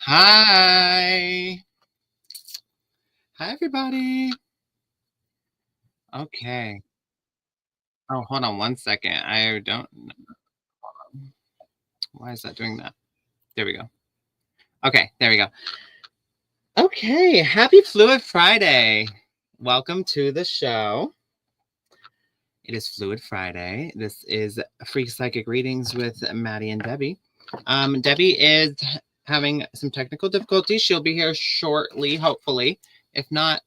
Hi. Hi, everybody. Okay. Oh, hold on one second. I don't know. Why is that doing that? There we go. Okay, there we go. Okay, happy Fluid Friday. Welcome to the show. It is Fluid Friday. This is Free Psychic Readings with Matty and Debbie. Debbie is having some technical difficulties. She'll be here shortly, hopefully. If not,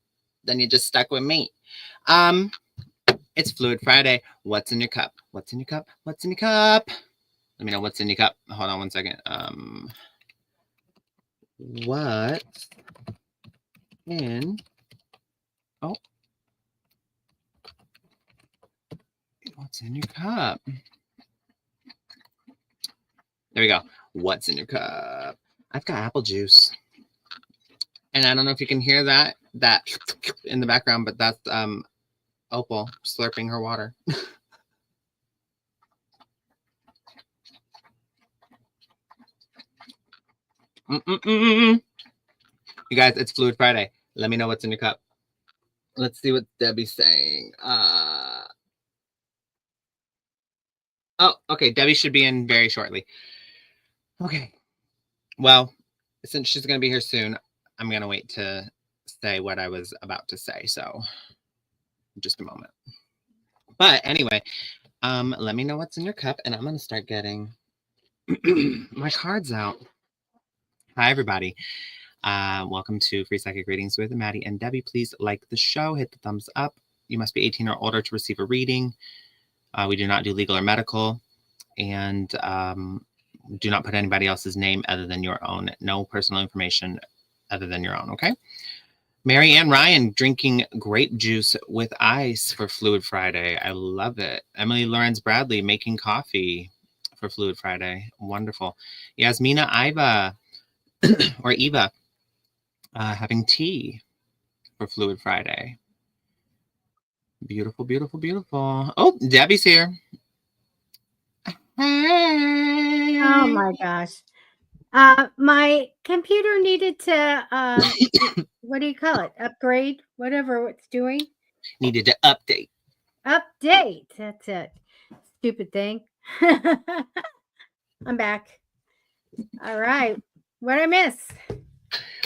then you're just stuck with me. It's Fluid Friday. What's in your cup? What's in your cup? What's in your cup? Let me know what's in your cup. Hold on one second. What's in? Oh, what's in your cup? There we go. What's in your cup? I've got apple juice, and I don't know if you can hear that in the background, but that's Opal slurping her water. You guys, it's Fluid Friday. Let me know what's in your cup. Let's see what Debbie's saying. Oh, okay. Debbie should be in very shortly. Okay. Well, since she's going to be here soon, I'm going to wait to say what I was about to say. So just a moment. But anyway, let me know what's in your cup, and I'm going to start getting my cards out. Hi, everybody. Welcome to Free Psychic Readings with Matty and Debbie. Please like the show, hit the thumbs up. You must be 18 or older to receive a reading. We do not do legal or medical, and do not put anybody else's name other than your own. No personal information other than your own, okay? Mary Ann Ryan drinking grape juice with ice for Fluid Friday. I love it. Emily Lawrence Bradley making coffee for Fluid Friday. Wonderful. Yasmina Iva or Eva having tea for Fluid Friday. Beautiful, beautiful, beautiful. Oh, Debbie's here. Hey. Oh my gosh. My computer needed to what do you call it? Upgrade, whatever it's doing. Needed to update. Update. That's it. Stupid thing. I'm back. All right. What I miss?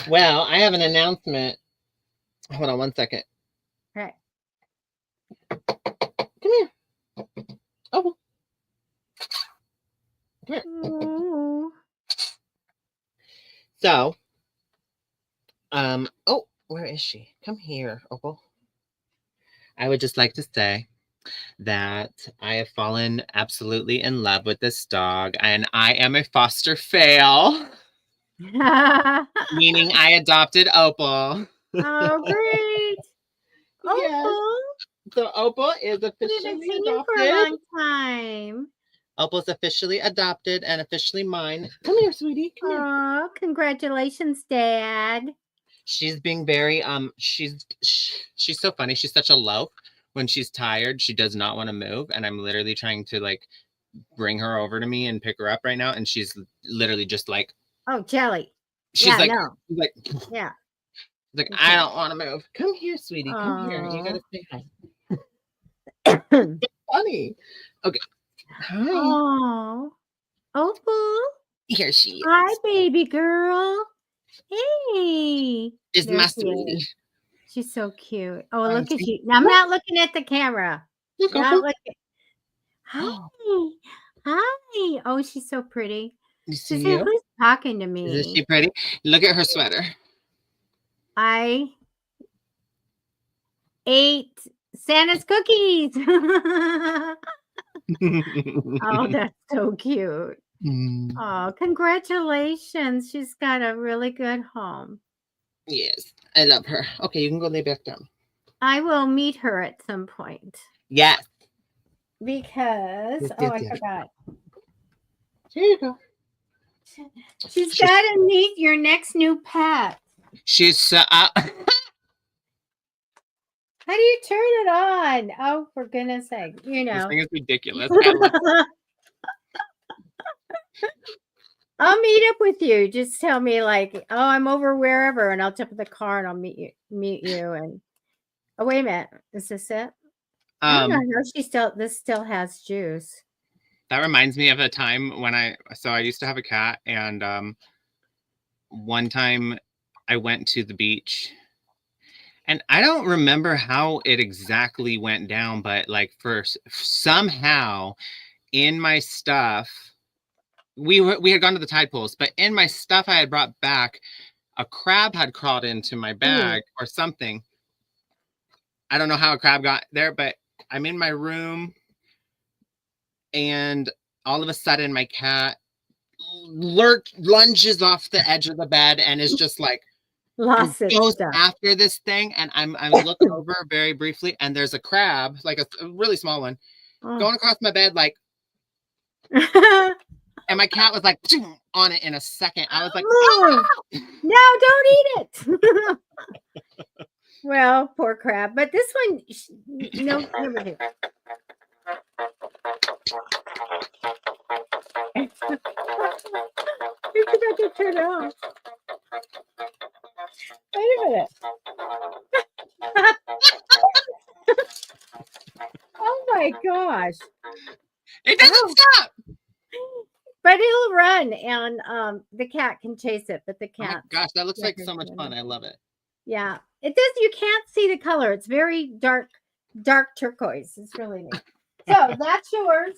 Well, I have an announcement. Hold on one second. All right. Come here. Oh. Come here. Ooh. So, oh, where is she? Come here, Opal. I would just like to say that I have fallen absolutely in love with this dog, and I am a foster fail, meaning I adopted Opal. Oh, great. Yes. Opal. So Opal is I haven't officially seen you for a adopted. long time. Opal's officially adopted and officially mine. Come here, sweetie. Come here. Oh, congratulations, Dad. She's being very she's so funny. She's such a loaf. When she's tired, she does not want to move, and I'm literally trying to like bring her over to me and pick her up right now, and she's literally just like, Oh, jelly. she's Yeah, like, no. like, Yeah. like Okay. I don't want to move. Come here, sweetie. Come here. You gotta say hi. Funny. Okay. Hi. Oh, Opal. Here she is. Hi, baby girl. Hey. Is There my she sweetie. is. She's so cute. Oh, Hi, look at sweetie. you. I'm not looking at the camera. Look, Not Opal. looking. Hi. Hi. Oh, she's so pretty. You She see said, you? who's talking to Isn't she me? pretty? Look at her sweater. I ate Santa's cookies. Oh, that's so cute. Oh, congratulations. She's got a really good home. Yes, I love her. Okay, you can go lay back down. I will meet her at some point. Yes. Because, Yes, oh, yes, I yes. forgot. Here you go. She's got to meet your next new pet. She's How do you turn it on? Oh, for goodness sake. You know. This thing is ridiculous. I'll meet up with you. Just tell me like, oh, I'm over wherever, and I'll jump in the car and I'll meet you. And oh, wait a minute, is this it? I don't know how this still has juice. That reminds me of a time when I used to have a cat, and one time I went to the beach, and I don't remember how it exactly went down, but like somehow in my stuff, we had gone to the tide pools, but in my stuff I had brought back, a crab had crawled into my bag or something. I don't know how a crab got there, but I'm in my room, and all of a sudden my cat lunges off the edge of the bed and is just like goes after this thing, and I look over very briefly, and there's a crab, like a really small one, going across my bed, like, and my cat was like on it in a second. I was like, oh, no, don't eat it. Well, poor crab, but this one, no, never do. You forgot to turn it off. Wait a minute. Oh my gosh. It doesn't stop. But it'll run, and the cat can chase it, but the cat. Oh my gosh, that looks like so much fun. I love it. Yeah. It does. You can't see the color. It's very dark turquoise. It's really neat. So that's yours.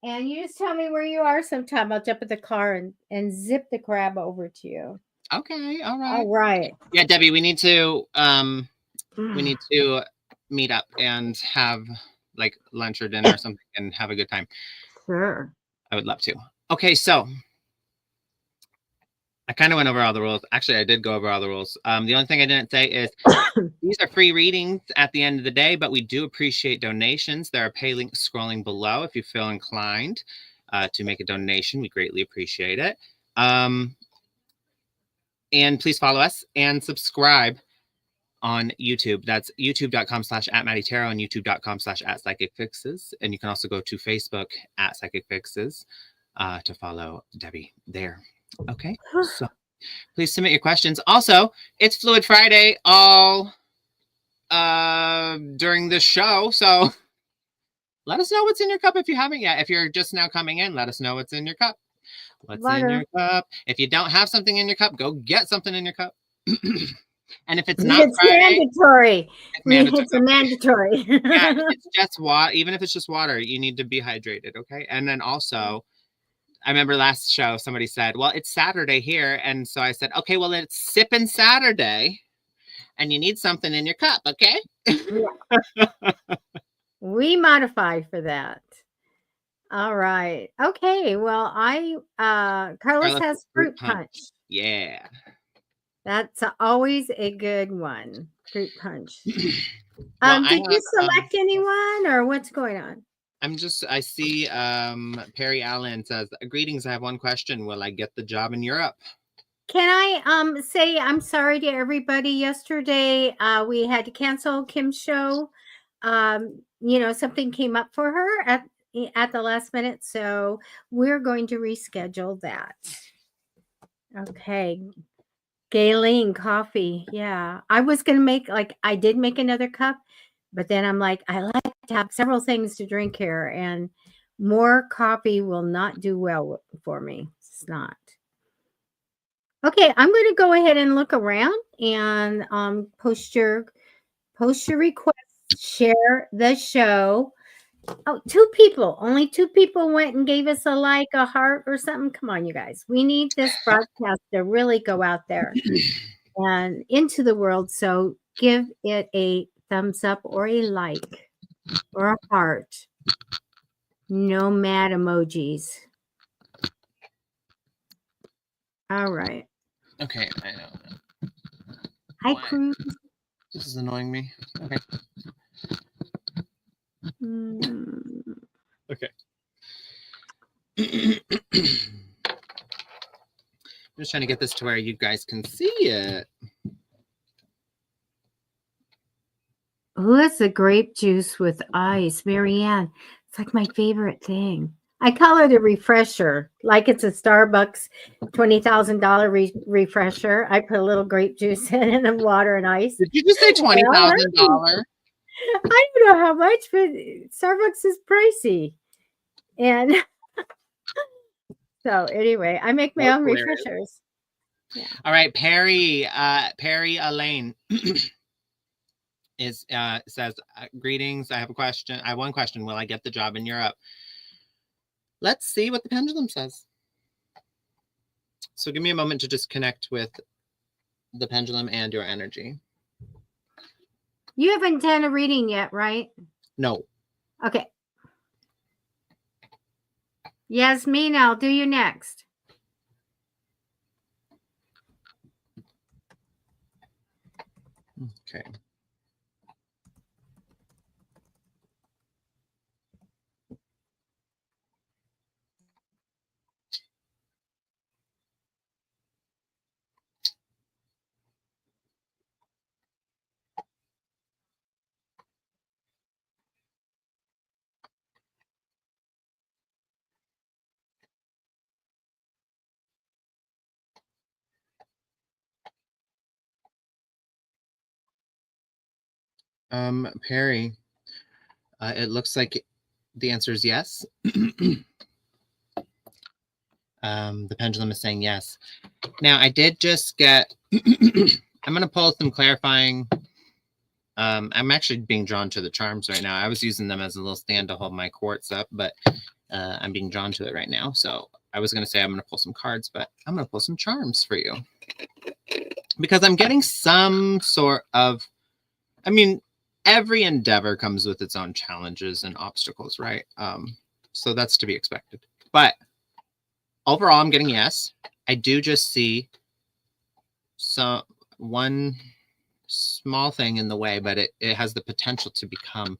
And you just tell me where you are sometime. I'll jump in the car and zip the crab over to you. Okay. All right. All right. Yeah, Debbie, we need to meet up and have like lunch or dinner or something and have a good time. Sure. I would love to. Okay, so I kind of went over all the rules. Actually, I did go over all the rules. The only thing I didn't say is these are free readings at the end of the day, but we do appreciate donations. There are pay links scrolling below if you feel inclined to make a donation. We greatly appreciate it. And please follow us and subscribe on YouTube. That's youtube.com/@MattyTarot and youtube.com/@PsychicFixes. And you can also go to Facebook @PsychicFixes to follow Debbie there. Okay, so please submit your questions. Also, it's Fluid Friday all during this show, so let us know what's in your cup if you haven't yet. If you're just now coming in, let us know what's in your cup. What's in your cup? If you don't have something in your cup, go get something in your cup. And if it's not Friday, mandatory. It's mandatory. Yeah, it's just water. Even if it's just water, you need to be hydrated, okay? And then also, I remember last show somebody said, well, it's Saturday here. And so I said, okay, well, it's sipping Saturday and you need something in your cup, okay? We modify for that. All right. Okay. Well, Carlos has fruit punch. Yeah. That's always a good one. Fruit punch. Did you select anyone or what's going on? I see Perry Allen says, greetings, I have one question. Will I get the job in Europe? Can I say I'm sorry to everybody. Yesterday we had to cancel Kim's show. Something came up for her at the last minute, so we're going to reschedule that. Okay. Galen coffee. Yeah. I was going to I did make another cup, but then I'm like, I like to have several things to drink here, and more coffee will not do well for me. It's not. Okay. I'm going to go ahead and look around and post your request, share the show. Oh, only two people went and gave us a heart or something. Come on, you guys. We need this broadcast to really go out there and into the world. So give it a thumbs up or a like or a heart. No mad emojis. All right. Okay, I know. Hi, Cruz. This is annoying me. Okay. Okay. I'm just trying to get this to where you guys can see it. Oh, that's a grape juice with ice. Marianne, it's like my favorite thing. I call it a refresher, like it's a Starbucks $20,000 refresher. I put a little grape juice in it and water and ice. Did you just say $20,000? I don't know how much, but Starbucks is pricey. And so anyway, I make my own refreshers. Yeah. All right, Perry Elaine is says greetings. I have a question. I have one question. Will I get the job in Europe? Let's see what the pendulum says. So give me a moment to just connect with the pendulum and your energy. You haven't done a reading yet, right? No. Okay. Yasmin, I'll do you next. Okay. Perry, it looks like the answer is yes. The pendulum is saying yes. Now, I did just get, I'm going to pull some clarifying. I'm actually being drawn to the charms right now. I was using them as a little stand to hold my quartz up, but I'm being drawn to it right now. So I was going to say I'm going to pull some cards, but I'm going to pull some charms for you. Because I'm getting some sort of, I mean, every endeavor comes with its own challenges and obstacles, right? So that's to be expected. But overall, I'm getting yes. I do just see one small thing in the way, but it has the potential to become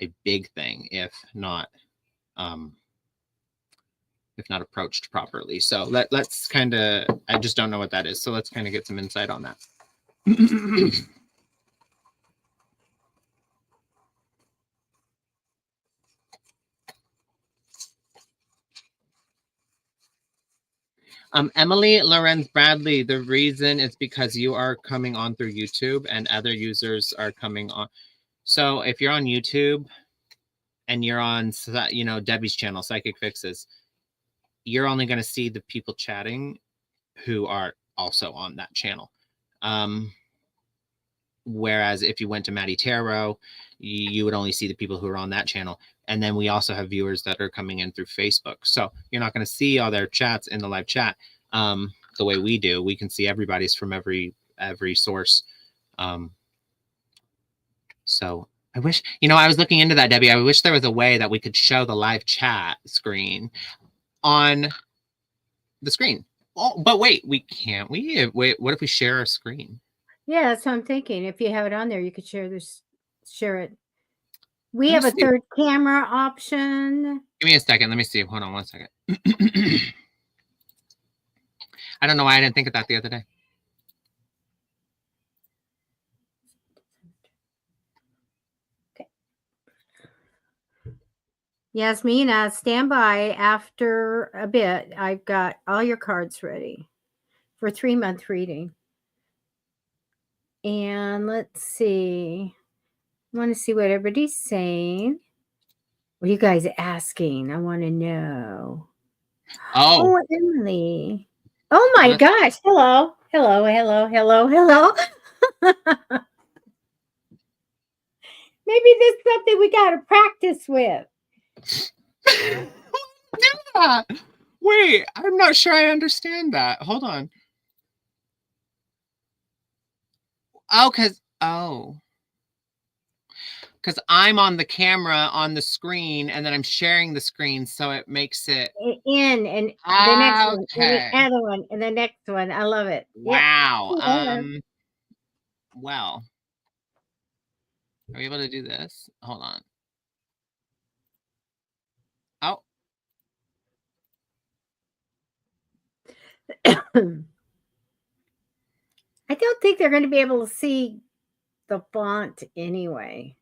a big thing if not approached properly. So let's kind of, I just don't know what that is. So let's kind of get some insight on that. Emily Lorenz Bradley, the reason is because you are coming on through YouTube and other users are coming on. So if you're on YouTube and you're on, you know, Debbie's channel, Psychic Fixes, you're only going to see the people chatting who are also on that channel. Whereas if you went to Matty Tarot, you would only see the people who are on that channel. And then we also have viewers that are coming in through Facebook. So you're not going to see all their chats in the live chat the way we do. We can see everybody's from every source. So I wish, you know, I was looking into that, Debbie. I wish there was a way that we could show the live chat screen on the screen. Oh, but wait, we can't. Wait, what if we share our screen? Yeah, that's what I'm thinking. If you have it on there, you could share it. We have a third camera option. Give me a second. Let me see. Hold on one second. I don't know why I didn't think of that the other day. Okay. Yasmina, stand by after a bit. I've got all your cards ready for a 3-month reading. And let's see. I want to see what everybody's saying. What are you guys asking? I want to know. Oh, Emily. Oh my gosh. Hello. Hello, hello, hello, hello. Maybe this is something we got to practice with. Yeah. Wait, I'm not sure I understand that. Hold on. Because I'm on the camera on the screen and then I'm sharing the screen, so it makes it in and the next one, and the other one, and the next one. I love it. Wow. Yeah. Well, are we able to do this? Hold on. Oh. I don't think they're going to be able to see the font anyway.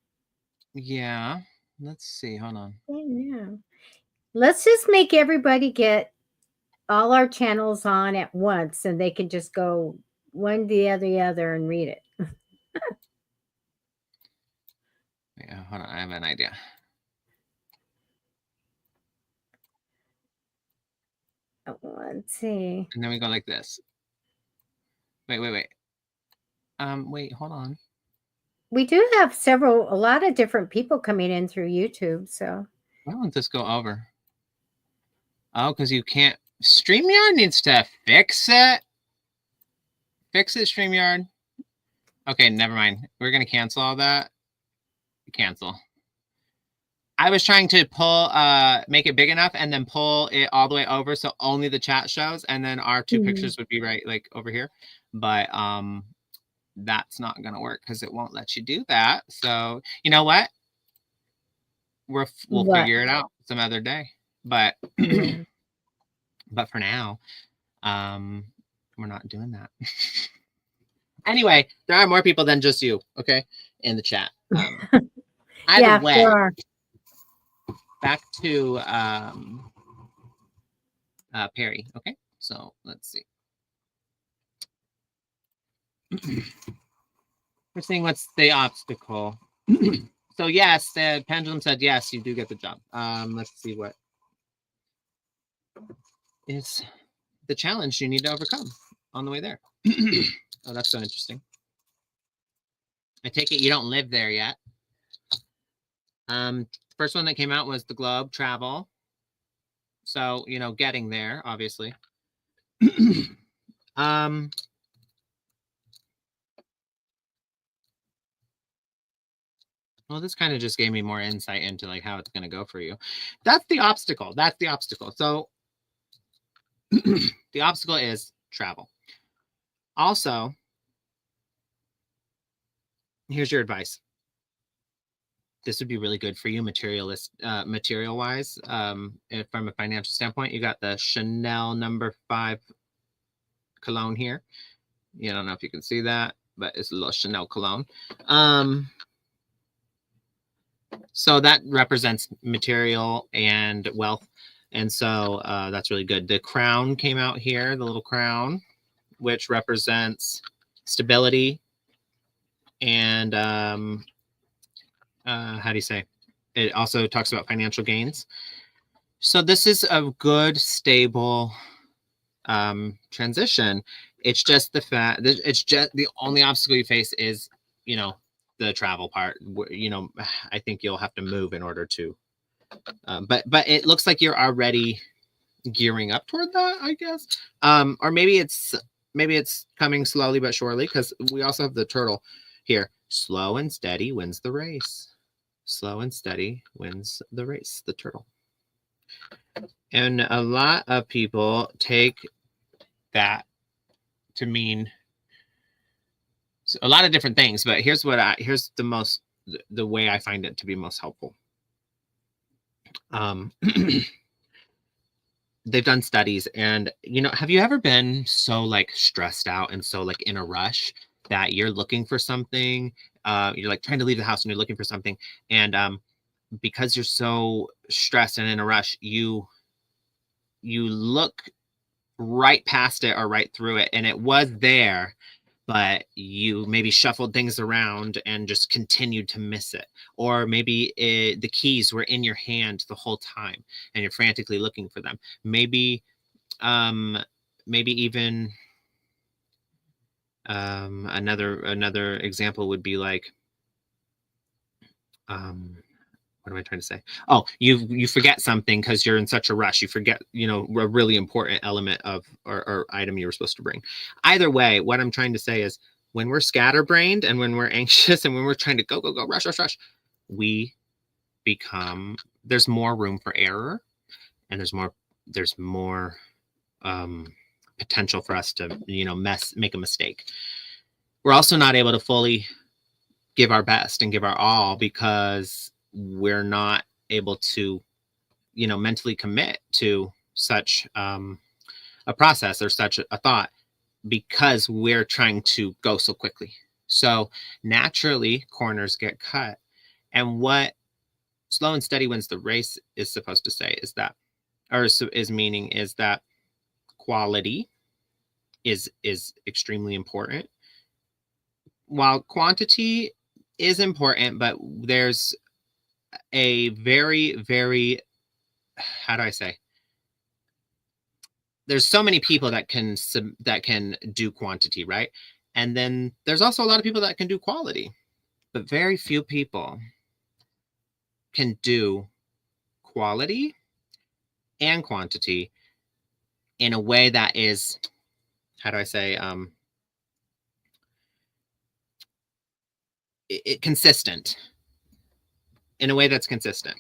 Yeah. Let's see. Hold on. Yeah. Let's just make everybody get all our channels on at once, and they can just go one to the other and read it. Yeah, hold on, I have an idea. Let's see. And then we go like this. Wait. Wait, hold on. We do have a lot of different people coming in through YouTube, so. Why don't this go over? Oh, because you can't. StreamYard needs to fix it. Fix it, StreamYard. Okay, never mind. We're going to cancel all that. Cancel. I was trying to pull, make it big enough and then pull it all the way over so only the chat shows, and then our two pictures would be right like over here. But that's not going to work because it won't let you do that. So you know what? We'll figure it out some other day. But Yeah. but for now, we're not doing that. Anyway, there are more people than just you, okay, in the chat. Either way, back to Perry. Okay, so let's see. We're seeing what's the obstacle. So yes, the pendulum said yes, you do get the job. Let's see what is the challenge you need to overcome on the way there. Oh, that's so interesting. I take it you don't live there yet. First one that came out was the globe travel. So, you know, getting there, obviously. Well, this kind of just gave me more insight into like how it's going to go for you. That's the obstacle. That's the obstacle. So the obstacle is travel. Also, here's your advice. This would be really good for you material-wise. From a financial standpoint, you got the Chanel No. 5 cologne here. You don't know if you can see that, but it's a little Chanel cologne. So that represents material and wealth. And so that's really good. The crown came out here, the little crown, which represents stability and how do you say? It also talks about financial gains. So this is a good, stable transition. It's just the fact that it's just the only obstacle you face is, you know, the travel part. You know, I think you'll have to move in order to. But it looks like you're already gearing up toward that, I guess. Or maybe it's coming slowly but surely, because we also have the turtle here. Slow and steady wins the race. Slow and steady wins the race, the turtle. And a lot of people take that to mean a lot of different things, but here's the way I find it to be most helpful. They've done studies, and you know, have you ever been so like stressed out and so like in a rush that you're looking for something? You're like trying to leave the house and you're looking for something, and because you're so stressed and in a rush, you look right past it or right through it, and it was there, but you maybe shuffled things around and just continued to miss it. Or maybe the keys were in your hand the whole time and you're frantically looking for them. Maybe even another example would be like, what am I trying to say? Oh, you forget something because you're in such a rush. You forget, you know, a really important element of or item you were supposed to bring. Either way, what I'm trying to say is when we're scatterbrained and when we're anxious and when we're trying to go, rush, we become, there's more room for error, and there's more potential for us to, you know, make a mistake. We're also not able to fully give our best and give our all because we're not able to, you know, mentally commit to such a process or such a thought because we're trying to go so quickly. So naturally, corners get cut. And what slow and steady wins the race is supposed to say is that or is meaning is that quality is extremely important, while quantity is important, but there's a very, very, how do I say? There's so many people that can do quantity, right? And then there's also a lot of people that can do quality, but very few people can do quality and quantity in a way that is, how do I say, consistent, in a way that's consistent.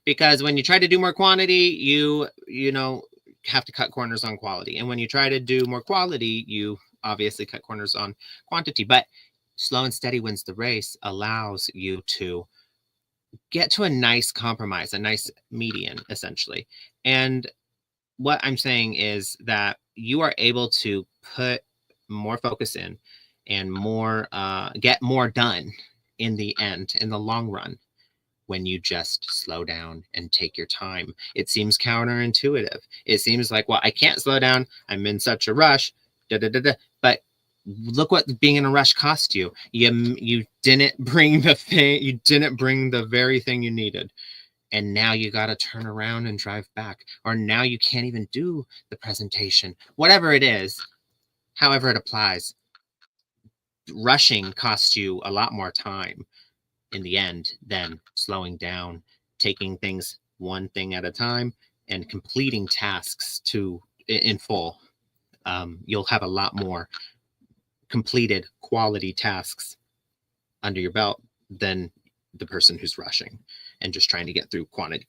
Because when you try to do more quantity, you know, have to cut corners on quality. And when you try to do more quality, you obviously cut corners on quantity. But slow and steady wins the race allows you to get to a nice compromise, a nice median, essentially. And what I'm saying is that you are able to put more focus in and more, get more done in the end, in the long run, when you just slow down and take your time. It seems counterintuitive. It seems like, well, I can't slow down. I'm in such a rush. Da, da, da, da. But look what being in a rush cost you. You didn't bring the thing. You didn't bring the very thing you needed. And now you got to turn around and drive back. Or now you can't even do the presentation. Whatever it is, however it applies, rushing costs you a lot more time in the end than slowing down, taking things one thing at a time, and completing tasks in full. You'll have a lot more completed quality tasks under your belt than the person who's rushing and just trying to get through quantity.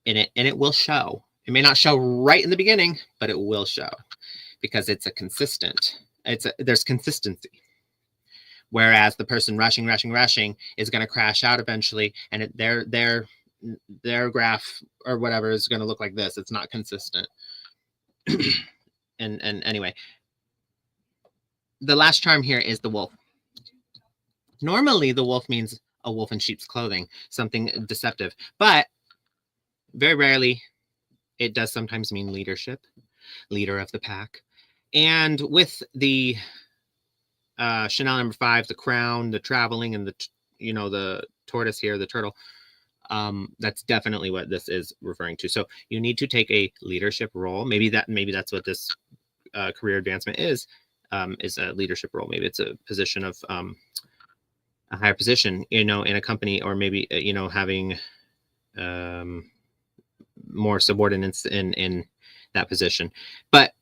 And it will show. It may not show right in the beginning, but it will show, because it's there's consistency. Whereas the person rushing is going to crash out eventually, and their graph or whatever is going to look like this. It's not consistent. and anyway, the last charm here is the wolf. Normally, the wolf means a wolf in sheep's clothing, something deceptive, but very rarely, it does sometimes mean leadership, leader of the pack. And with the Chanel number 5, the crown, the traveling, and the tortoise here, the turtle, that's definitely what this is referring to. So you need to take a leadership role. Maybe that's what this career advancement is a leadership role. Maybe it's a position of a higher position, in a company, or maybe having more subordinates in that position. But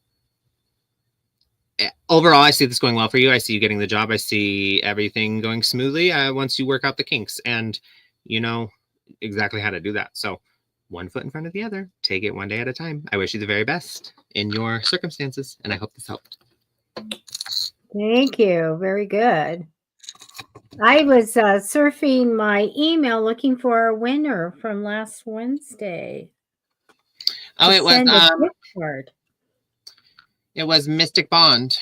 overall, I see this going well for you. I see you getting the job. I see everything going smoothly once you work out the kinks, and you know exactly how to do that. So one foot in front of the other, take it one day at a time. I wish you the very best in your circumstances, and I hope this helped. Thank you. Very good. I was surfing my email looking for a winner from last Wednesday. Oh, it was Mystic Bond.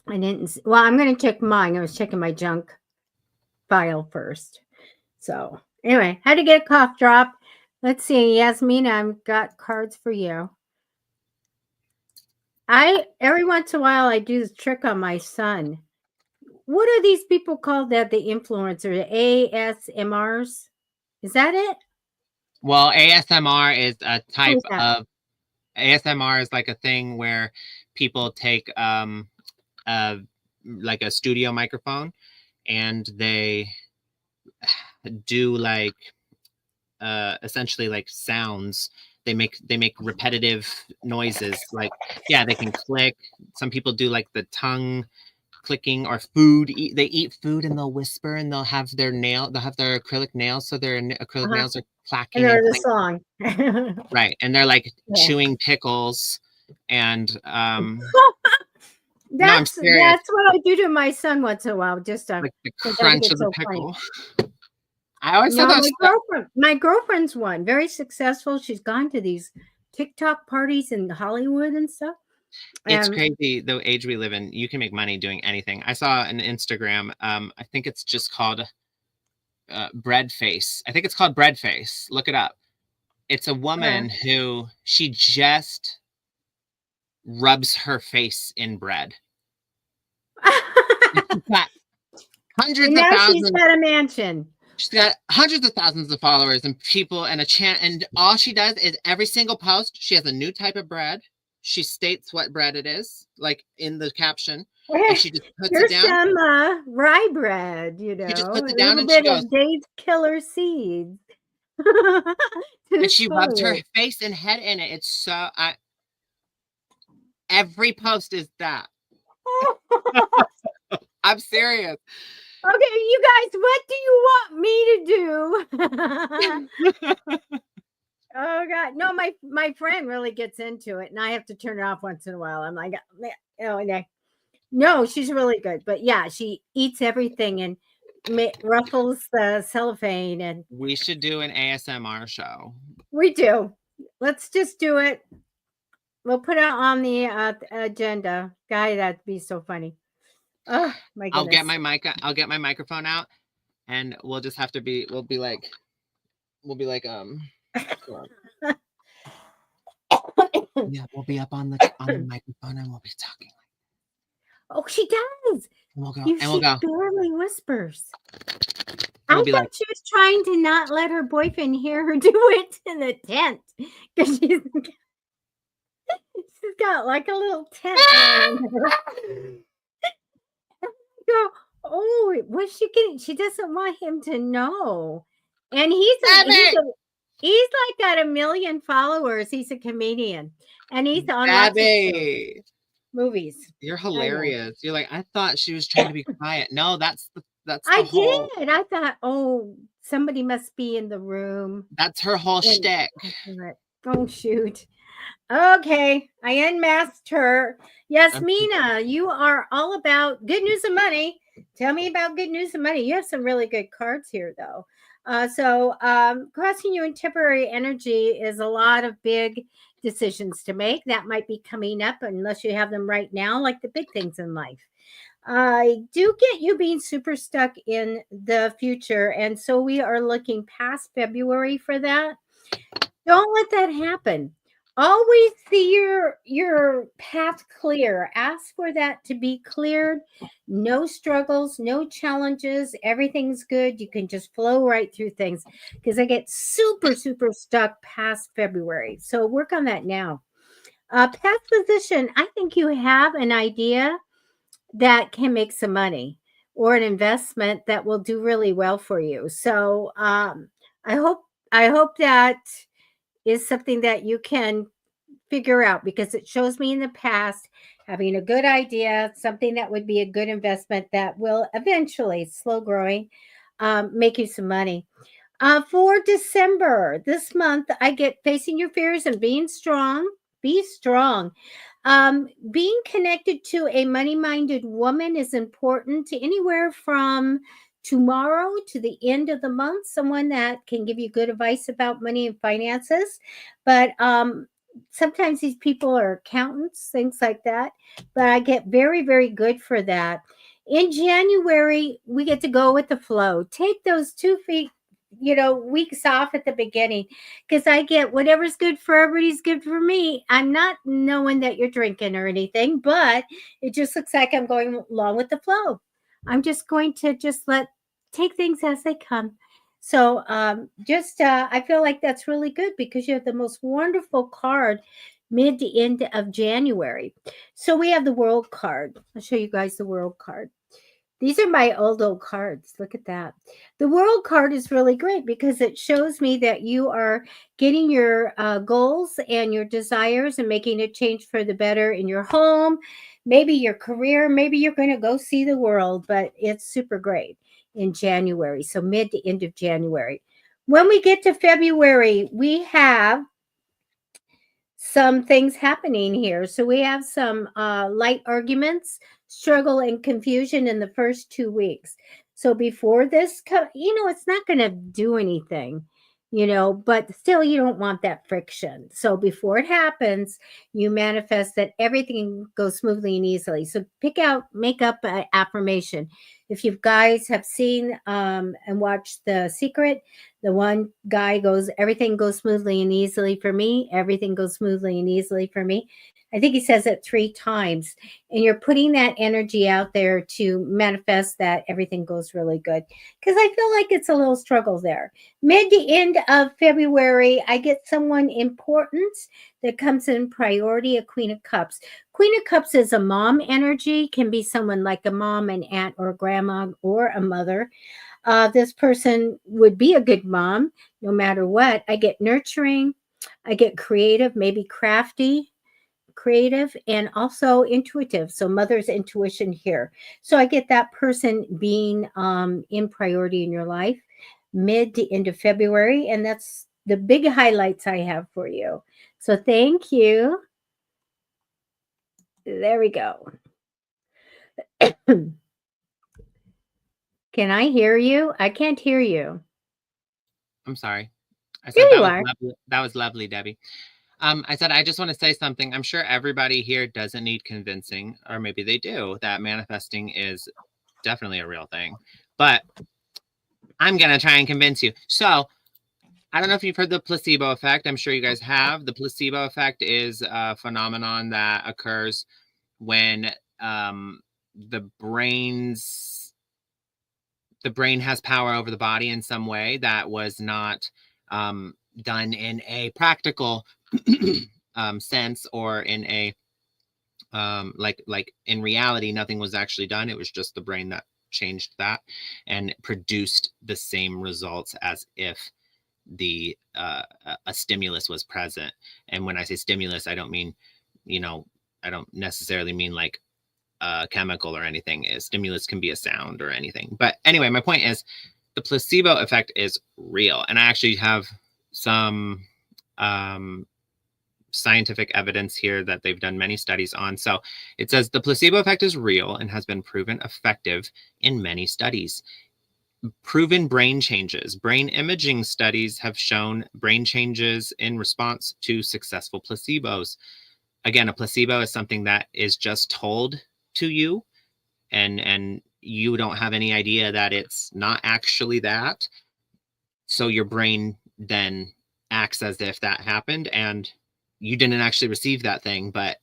I didn't. Well, I'm going to check mine. I was checking my junk file first. So anyway, how to get a cough drop. Let's see, Yasmin, I've got cards for you. Every once in a while I do this trick on my son. What are these people called that the influencers, ASMRs? Is that it? Well, ASMR is a type of ASMR is like a thing where people take like a studio microphone, and they do like essentially like sounds. They make repetitive noises. Like, yeah, they can click. Some people do like the tongue clicking, or food. They eat food and they'll whisper, and they'll have their acrylic nails, so their acrylic nails are clacking. And they're the song. Right, and they're like chewing pickles, and that's what I do to my son once in a while, just to like the crunch of the pickle. I always said that my girlfriend's one, very successful. She's gone to these TikTok parties in Hollywood and stuff. It's crazy the age we live in. You can make money doing anything. I saw an Instagram. I think it's just called Bread Face. I think it's called Bread Face. Look it up. It's a woman who she just rubs her face in bread. She's got hundreds And of now she's thousands. got a mansion. She's got hundreds of thousands of followers and people and and all she does is every single post, she has a new type of bread. She states what bread it is, like in the caption, and she just puts it Here's down. some rye bread, you know, She just puts it a down little and she bit goes, of Dave's killer seeds. and she rubs her face and head in it. It's so every post is that. I'm serious. Okay, you guys, what do you want me to do? Oh God, no, my friend really gets into it, and I have to turn it off once in a while. I'm like, oh no, she's really good, but yeah, she eats everything and ruffles the cellophane, and We should do an ASMR show. we do. Let's just do it. We'll put it on the agenda. Guy, that'd be so funny. Oh my goodness. I'll get my microphone out, and we'll just have to be. We'll be like. Yeah, we'll be up on the microphone and we'll be talking. Oh, she does. And we'll go. She barely whispers. We'll I thought she was trying to not let her boyfriend hear her do it in the tent because she's got like a little tent around her. Go, oh, what's she getting? She doesn't want him to know. And he's like got 1 million followers. He's a comedian, and he's on lots of movies. You're hilarious. You're like, I thought she was trying to be quiet. No, that's the I whole. did. I thought, oh, somebody must be in the room. That's her whole shtick. Oh shoot. Okay, I unmasked her. Yasmina, you are all about good news and money. Tell me about good news and money. You have some really good cards here, though. So crossing you in temporary energy is a lot of big decisions to make that might be coming up unless you have them right now, like the big things in life. I do get you being super stuck in the future, and so we are looking past February for that. Don't let that happen. Always see your path clear. Ask for that to be cleared. No struggles, no challenges. Everything's good. You can just flow right through things because I get super, super stuck past February. So work on that now. Past position, I think you have an idea that can make some money or an investment that will do really well for you. So I hope that is something that you can figure out because it shows me in the past having a good idea, something that would be a good investment that will eventually, slow growing, make you some money. For December, this month, I get facing your fears and being strong. Be strong. Being connected to a money-minded woman is important to anywhere from tomorrow to the end of the month, someone that can give you good advice about money and finances. But sometimes these people are accountants, things like that. But I get very, very good for that. In January, we get to go with the flow. Take those 2 feet, weeks off at the beginning because I get whatever's good for everybody's good for me. I'm not knowing that you're drinking or anything, but it just looks like I'm going along with the flow. I'm just going to take things as they come. So I feel like that's really good because you have the most wonderful card mid to end of January. So we have the World card. I'll show you guys the World card. These are my old cards. Look at that. The World card is really great because it shows me that you are getting your goals and your desires and making a change for the better in your home, maybe your career, maybe you're going to go see the world, but it's super great in January. So mid to end of January. When we get to February, we have some things happening here. So we have some light arguments, struggle, and confusion in the first 2 weeks. So before this, it's not going to do anything. you know, but still you don't want that friction. So before it happens, you manifest that everything goes smoothly and easily. So make up an affirmation. If you guys have seen and watched The Secret, the one guy goes, everything goes smoothly and easily for me. Everything goes smoothly and easily for me. I think he says it 3 times. And you're putting that energy out there to manifest that everything goes really good. Because I feel like it's a little struggle there. Mid to end of February, I get someone important that comes in priority, a Queen of Cups. Queen of Cups is a mom energy, can be someone like a mom, an aunt, or a grandma, or a mother. This person would be a good mom no matter what. I get nurturing, I get creative, maybe crafty, creative, and also intuitive. So mother's intuition here. So I get that person being in priority in your life mid to end of February. And that's the big highlights I have for you. So thank you. There we go. Can I hear you? I can't hear you. I'm sorry. I There said you that was are. lovely. That was lovely, Debbie. I said I just want to say something. I'm sure everybody here doesn't need convincing, or maybe they do, that manifesting is definitely a real thing. But I'm gonna try and convince you. So I don't know if you've heard the placebo effect. I'm sure you guys have. The placebo effect is a phenomenon that occurs when the brain has power over the body in some way that was not done in a practical sense, or in a like in reality, nothing was actually done. It was just the brain that changed that and produced the same results as if the a stimulus was present. And when I say stimulus, I don't mean, I don't necessarily mean like chemical or anything. A stimulus can be a sound or anything. But anyway, my point is the placebo effect is real. And I actually have some scientific evidence here that they've done many studies on. So it says the placebo effect is real and has been proven effective in many studies. Proven brain changes. Brain imaging studies have shown brain changes in response to successful placebos. Again, a placebo is something that is just told to you, and you don't have any idea that it's not actually that. So your brain then acts as if that happened, and you didn't actually receive that thing, but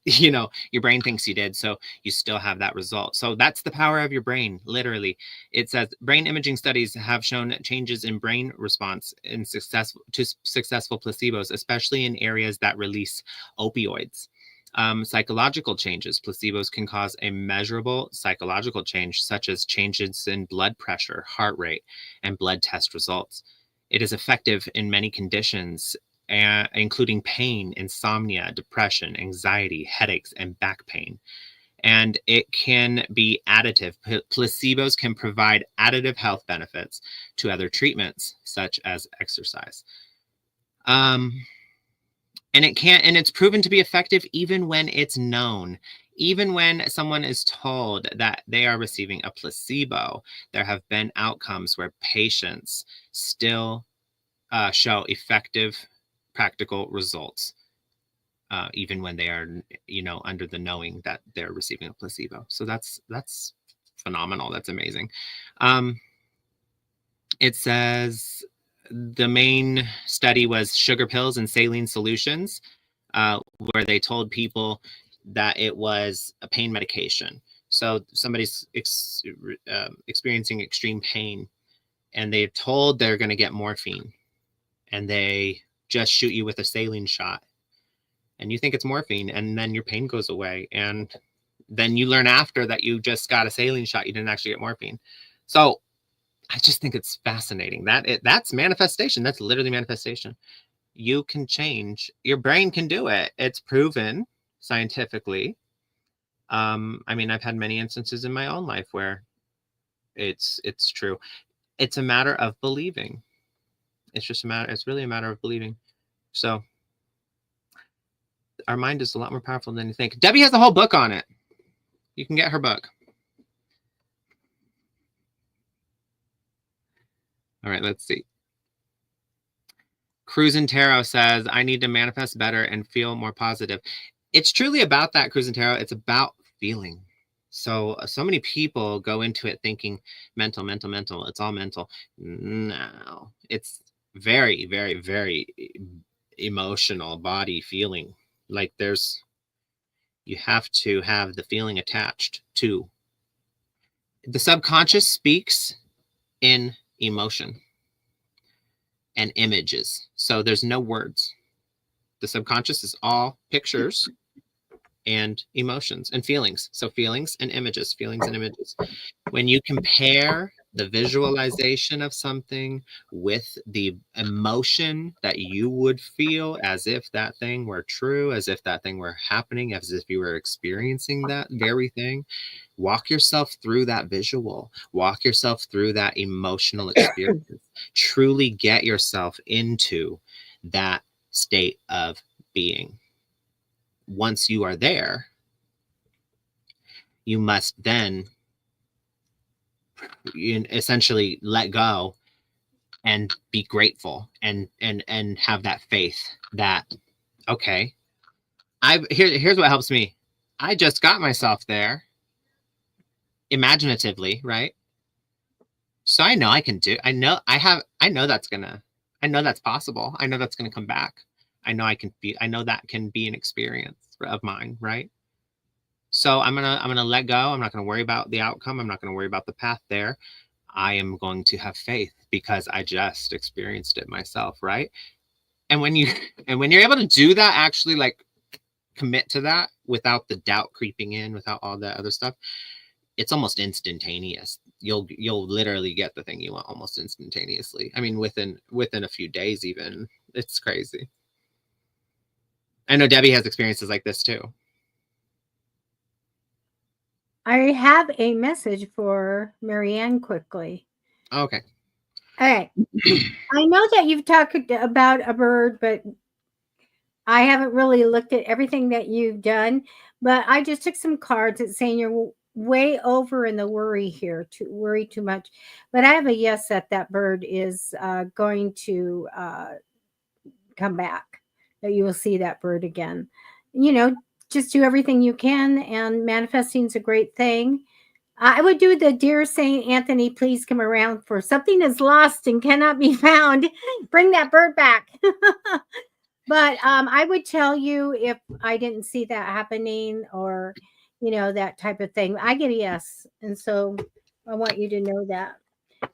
your brain thinks you did, so you still have that result. So that's the power of your brain, literally. It says brain imaging studies have shown changes in brain response in successful placebos, especially in areas that release opioids. Psychological changes. Placebos can cause a measurable psychological change, such as changes in blood pressure, heart rate, and blood test results. It is effective in many conditions, including pain, insomnia, depression, anxiety, headaches, and back pain. And it can be additive. Placebos can provide additive health benefits to other treatments, such as exercise. And it's proven to be effective even when it's known. Even when someone is told that they are receiving a placebo, there have been outcomes where patients still show effective practical results, even when they are, under the knowing that they're receiving a placebo. So that's phenomenal. That's amazing. It says the main study was sugar pills and saline solutions, where they told people that it was a pain medication. So somebody's experiencing extreme pain, and they're told they're going to get morphine, and they just shoot you with a saline shot, and you think it's morphine, and then your pain goes away, and then you learn after that you just got a saline shot, you didn't actually get morphine. So I just think it's fascinating. That's manifestation. That's literally manifestation. You can change. Your brain can do it. It's proven scientifically. I mean, I've had many instances in my own life where it's true. It's a matter of believing. It's really a matter of believing. So our mind is a lot more powerful than you think. Debbie has a whole book on it. You can get her book. All right, let's see. Cruisin' Tarot says, I need to manifest better and feel more positive. It's truly about that, Cruisin' Tarot. It's about feeling. So many people go into it thinking mental, mental, mental. It's all mental. No, it's very, very, very emotional body feeling. Like you have to have the feeling attached to. The subconscious speaks in emotion and images. So there's no words. The subconscious is all pictures and emotions and feelings. So feelings and images, feelings and images. When you compare the visualization of something with the emotion that you would feel as if that thing were true, as if that thing were happening, as if you were experiencing that very thing, walk yourself through that visual, walk yourself through that emotional experience, truly get yourself into that state of being. Once you are there, you must then essentially let go and be grateful and have that faith that, okay, here's what helps me. I just got myself there imaginatively, right? So I know I can do. I know that's possible. I know that's gonna come back. I know that can be an experience of mine, right? So I'm gonna let go. I'm not gonna worry about the outcome. I'm not gonna worry about the path there. I am going to have faith because I just experienced it myself, right? And when you and when you're able to do that, actually like commit to that without the doubt creeping in, without all that other stuff, it's almost instantaneous. You'll literally get the thing you want almost instantaneously. I mean, within a few days even. It's crazy. I know Debbie has experiences like this too. I have a message for Marianne quickly. Okay. All right. I know that you've talked about a bird, but I haven't really looked at everything that you've done. But I just took some cards that's saying you're way over in the worry here, to worry too much. But I have a yes that that bird is going to come back, that you will see that bird again. Just do everything you can, and manifesting is a great thing. I would do the Dear Saint Anthony, please come around, for something is lost and cannot be found. Bring that bird back. But I would tell you if I didn't see that happening, or, that type of thing. I get a yes. And so I want you to know that.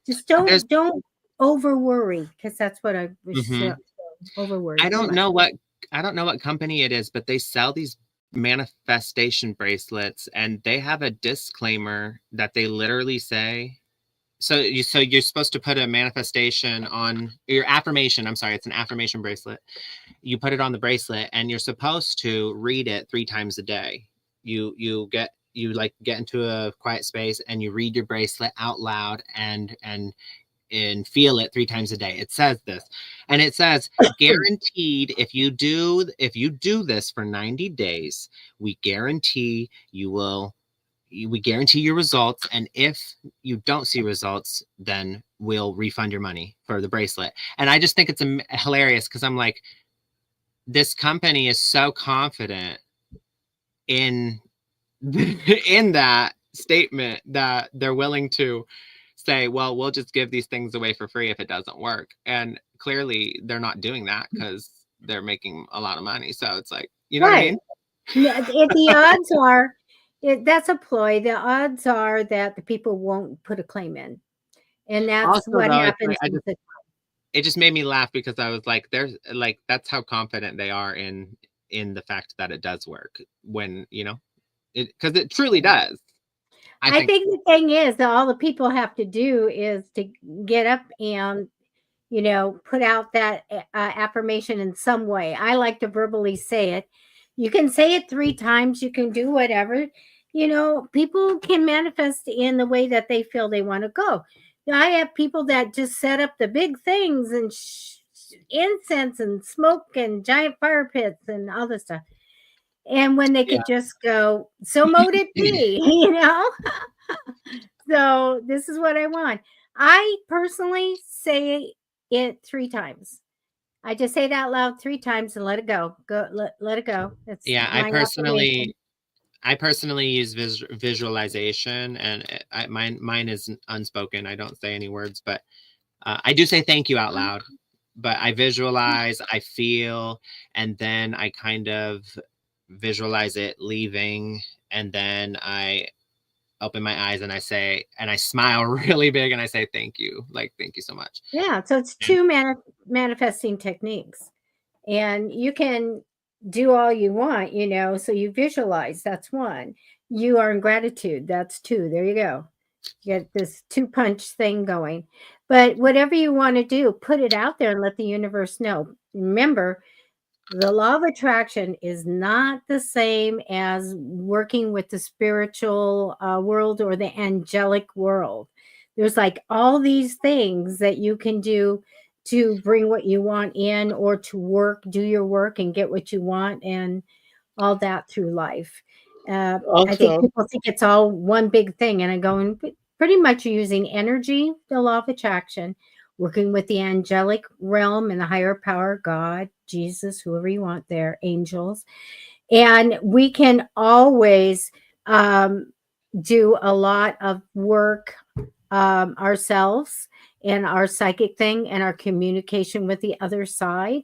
Just There's don't over worry, because that's what I was mhm. over worry I too don't much. know what company it is, but they sell these manifestation bracelets and they have a disclaimer that they literally say, you're supposed to put a manifestation on your affirmation. I'm sorry, it's an affirmation bracelet. You put it on the bracelet and you're supposed to read it 3 times a day. You like get into a quiet space and you read your bracelet out loud and feel it 3 times a day. It says this, and it says guaranteed, if you do this for 90 days, we guarantee your results, and if you don't see results, then we'll refund your money for the bracelet. And I just think it's hilarious, because I'm like, this company is so confident in in that statement that they're willing to say, well, we'll just give these things away for free if it doesn't work. And clearly they're not doing that because they're making a lot of money. So it's like, you know what I Right. mean? The odds are, that's a ploy. The odds are that the people won't put a claim in. And that's Also, what though, it's like, happens with the. it just made me laugh because I was like, there's like, that's how confident they are in the fact that it does work, when, it, because it truly does. I think the thing is that all the people have to do is to get up and, put out that affirmation in some way. I like to verbally say it. You can say it 3 times, you can do whatever. People can manifest in the way that they feel they want to go. I have people that just set up the big things and incense and smoke and giant fire pits and all this stuff. And when they Yeah. could just go, so mote it be, So this is what I want. I personally say it 3 times. I just say that loud 3 times and let it go. Let it go. It's Yeah, my affirmation. I personally use visualization, and mine is unspoken. I don't say any words, but I do say thank you out loud. But I visualize, I feel, and then I kind of visualize it leaving, and then I open my eyes and I smile really big and I say thank you, like thank you so much. Yeah, so it's And 2 manifesting techniques. And you can do all you want, so you visualize, that's 1. You are in gratitude, that's 2. There you go. You get this 2-punch thing going. But whatever you want to do, put it out there and let the universe know. Remember, the law of attraction is not the same as working with the spiritual world or the angelic world. There's like all these things that you can do to bring what you want in, or to do your work and get what you want, and all that through life. I think also, people think it's all one big thing, and I go, and pretty much using energy, the law of attraction, working with the angelic realm and the higher power, God, Jesus, whoever you want there, angels. And we can always do a lot of work ourselves and our psychic thing and our communication with the other side.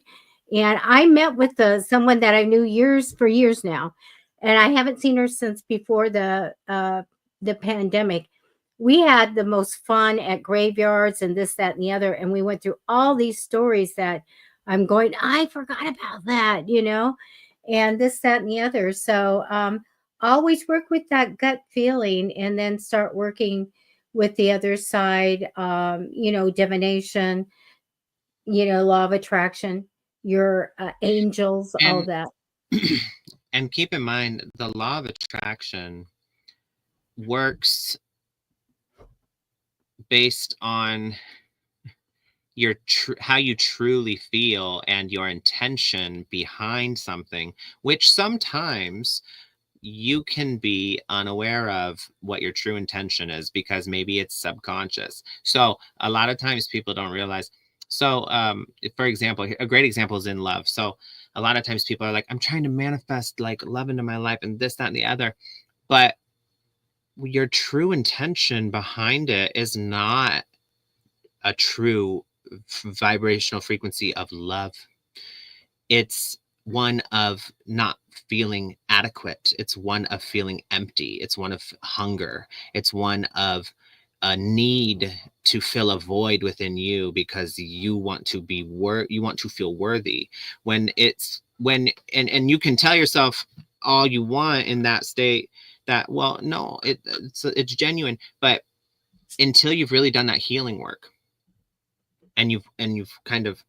And I met with someone that I knew for years now, and I haven't seen her since before the pandemic. We had the most fun at graveyards and this, that, and the other, and we went through all these stories that I forgot about that, and this, that, and the other. So always work with that gut feeling, and then start working with the other side, divination, law of attraction, your angels, all and that. and keep in mind the law of attraction works based on how you truly feel and your intention behind something, which sometimes you can be unaware of what your true intention is because maybe it's subconscious. So a lot of times people don't realize. So for example, a great example is in love. So a lot of times people are like, I'm trying to manifest like love into my life and this, that, and the other. But your true intention behind it is not a true vibrational frequency of love. It's one of not feeling adequate. It's one of feeling empty. It's one of hunger. It's one of a need to fill a void within you because you want to you want to feel worthy. And you can tell yourself all you want in that state that, well, no, it's genuine, but until you've really done that healing work and you've kind of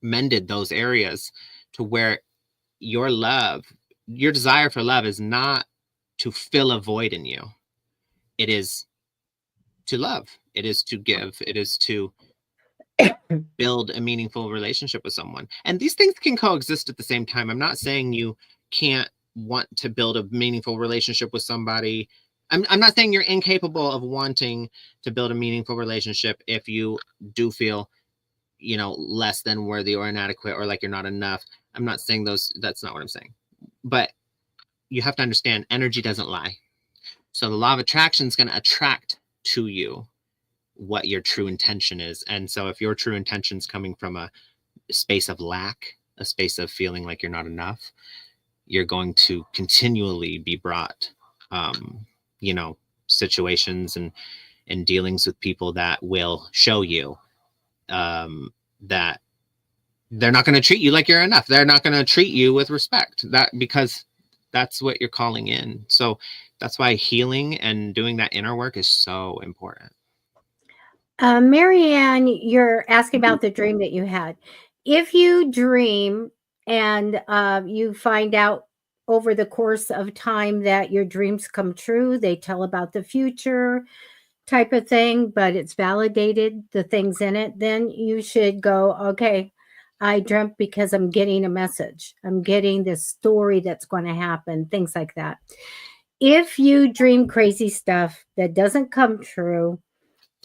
mended those areas to where your desire for love is not to fill a void in you. It is to love. It is to give. It is to build a meaningful relationship with someone. And these things can coexist at the same time. I'm not saying you can't want to build a meaningful relationship with somebody. I'm not saying you're incapable of wanting to build a meaningful relationship if you do feel, less than worthy or inadequate or like you're not enough. I'm not saying that's not what I'm saying. But you have to understand energy doesn't lie. So the law of attraction is going to attract to you what your true intention is. And so if your true intention is coming from a space of lack, a space of feeling like you're not enough, you're going to continually be brought, situations and dealings with people that will show you that they're not going to treat you like you're enough. They're not going to treat you with respect, because that's what you're calling in. So that's why healing and doing that inner work is so important. Marianne, you're asking about the dream that you had. If you dream and you find out over the course of time that your dreams come true, they tell about the future type of thing, but it's validated, the things in it, then you should go, okay, I dreamt because I'm getting a message. I'm getting this story that's going to happen, things like that. If you dream crazy stuff that doesn't come true,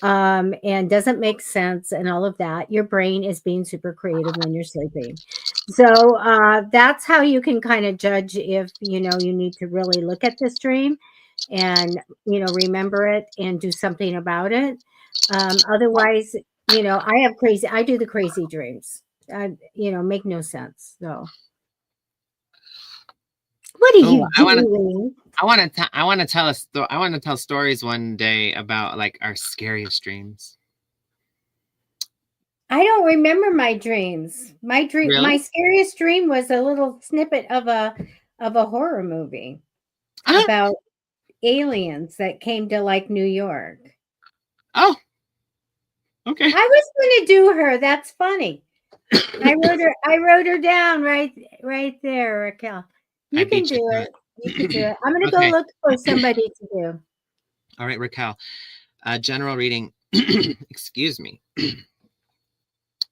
and doesn't make sense and all of that. Your brain is being super creative when you're sleeping. So that's how you can kind of judge if, you know, you need to really look at this dream and, you know, remember it and do something about it. Otherwise, you know, I do the crazy dreams. You know, make no sense. So what are Oh, you doing? I want to tell I want to tell stories one day about like our scariest dreams. I don't remember my dreams. My Really? scariest dream was a little snippet of a horror movie Ah, about aliens that came to like New York. oh, okay. I was going to do her. That's funny. I wrote her down right there, Raquel. I You can beat you do to it. You could do it. it. I'm going to go Okay. look for somebody to do. All right, Raquel. General reading. Excuse me.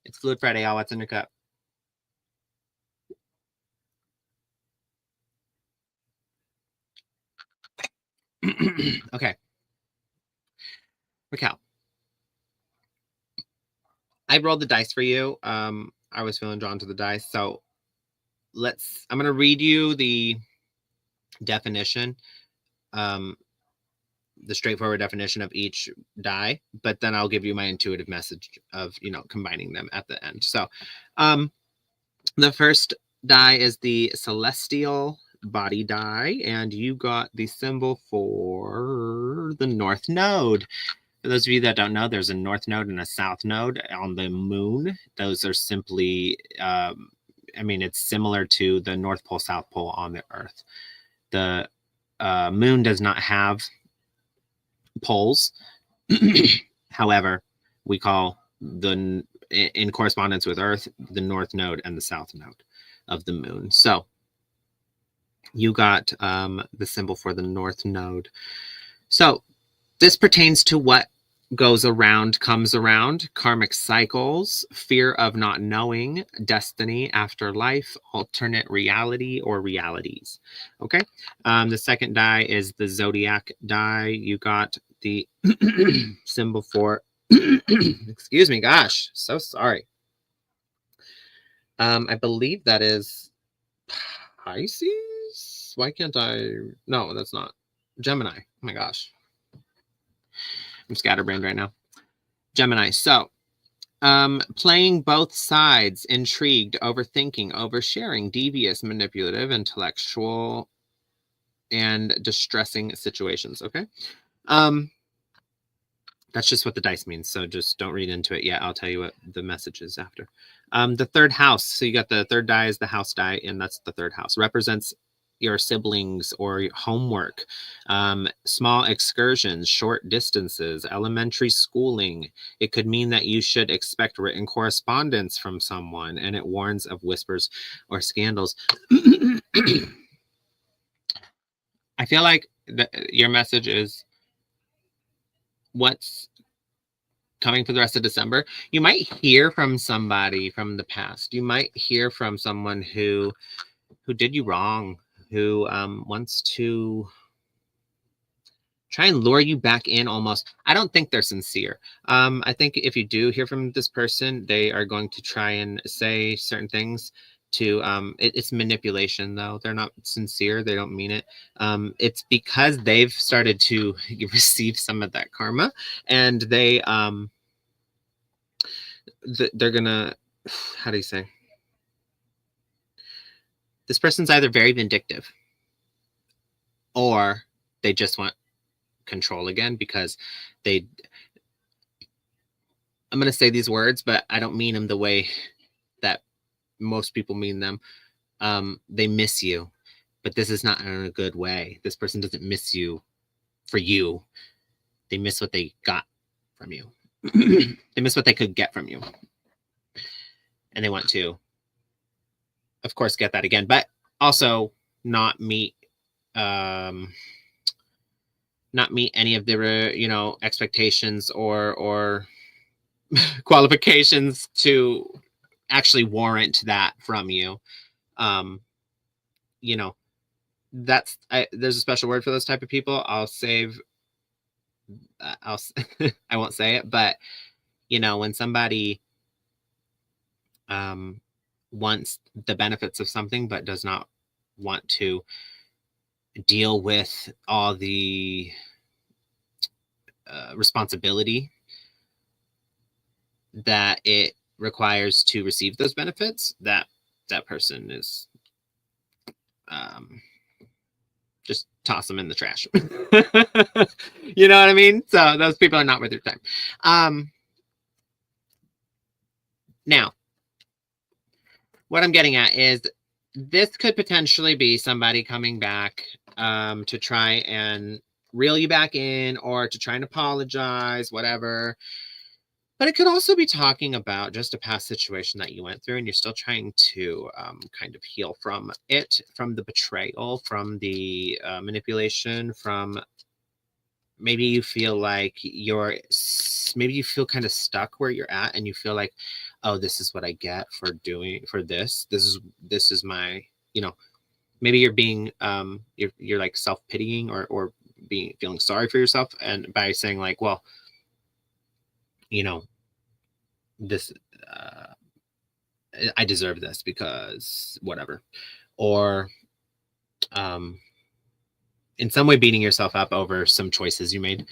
It's Fluid Friday, y'all. What's in your cup? Okay. Raquel, I rolled the dice for you. I was feeling drawn to the dice. So I'm going to read you the definition, um, the straightforward definition of each die, but then I'll give you my intuitive message of, you know, combining them at the end. So, the first die is the celestial body die, and you got the symbol for the north node. For those of you that don't know, there's a north node and a south node on the moon. Those are simply, I mean, it's similar to the North Pole, South Pole on the Earth. The moon does not have poles. However, we call in correspondence with Earth, the north node and the south node of the moon. So you got the symbol for the north node. So this pertains to what goes around comes around, karmic cycles, fear of not knowing, destiny, afterlife, alternate reality or realities. Okay. The second die is the zodiac die. You got the symbol for excuse me, gosh, so sorry. I believe that is Pisces. Why can't I? No, that's not Gemini. Oh my gosh, I'm scatterbrained right now. Gemini. So, playing both sides, intrigued, overthinking, oversharing, devious, manipulative, intellectual, and distressing situations. Okay. Um, that's just what the dice means. So just don't read into it yet. I'll tell you what the message is after. The third house. So you got the third die is the house die, and that's the third house. Represents your siblings or your homework, small excursions, short distances, elementary schooling. It could mean that you should expect written correspondence from someone, and it warns of whispers or scandals. I feel like your message is what's coming for the rest of December. You might hear from somebody from the past. You might hear from someone who did you wrong, who wants to try and lure you back in almost. I don't think they're sincere. I think if you do hear from this person, they are going to try and say certain things to it's manipulation though. They're not sincere. They don't mean it. It's because they've started to receive some of that karma, and they're gonna, how do you say, this person's either very vindictive or they just want control again because they, I'm going to say these words, but I don't mean them the way that most people mean them. They miss you, but this is not in a good way. This person doesn't miss you for you. They miss what they got from you. They miss what they could get from you. And they want to, of course, get that again, but also not meet, not meet any of their, you know, expectations or qualifications to actually warrant that from you. Um, you know, there's a special word for those type of people. I'll save I won't say it, but you know, when somebody wants the benefits of something but does not want to deal with all the responsibility that it requires to receive those benefits, that person is just toss them in the trash. You know what I mean? So those people are not worth your time. Now, what I'm getting at is this could potentially be somebody coming back to try and reel you back in, or to try and apologize, whatever. But it could also be talking about just a past situation that you went through, and you're still trying to kind of heal from it, from the betrayal, from the manipulation, from maybe you feel like maybe you feel kind of stuck where you're at, and you feel like, oh, this is what I get for doing for this. This is my, you know, maybe you're being you're like self-pitying, or feeling sorry for yourself, and by saying like, well, you know, this I deserve this because whatever, or in some way beating yourself up over some choices you made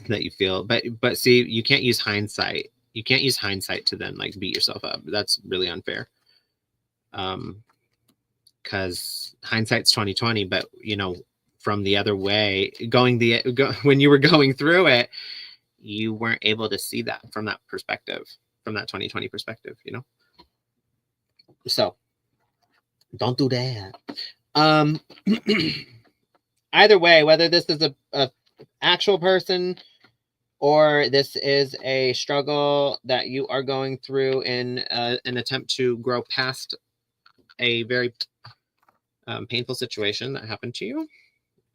that you feel, but see, you can't use hindsight. You can't use hindsight to then like beat yourself up. That's really unfair. Because hindsight's 2020, but you know, from the other way, when you were going through it, you weren't able to see that from that perspective, from that 2020 perspective, you know. So don't do that. Either way, whether this is a actual person, or this is a struggle that you are going through in an attempt to grow past a very painful situation that happened to you,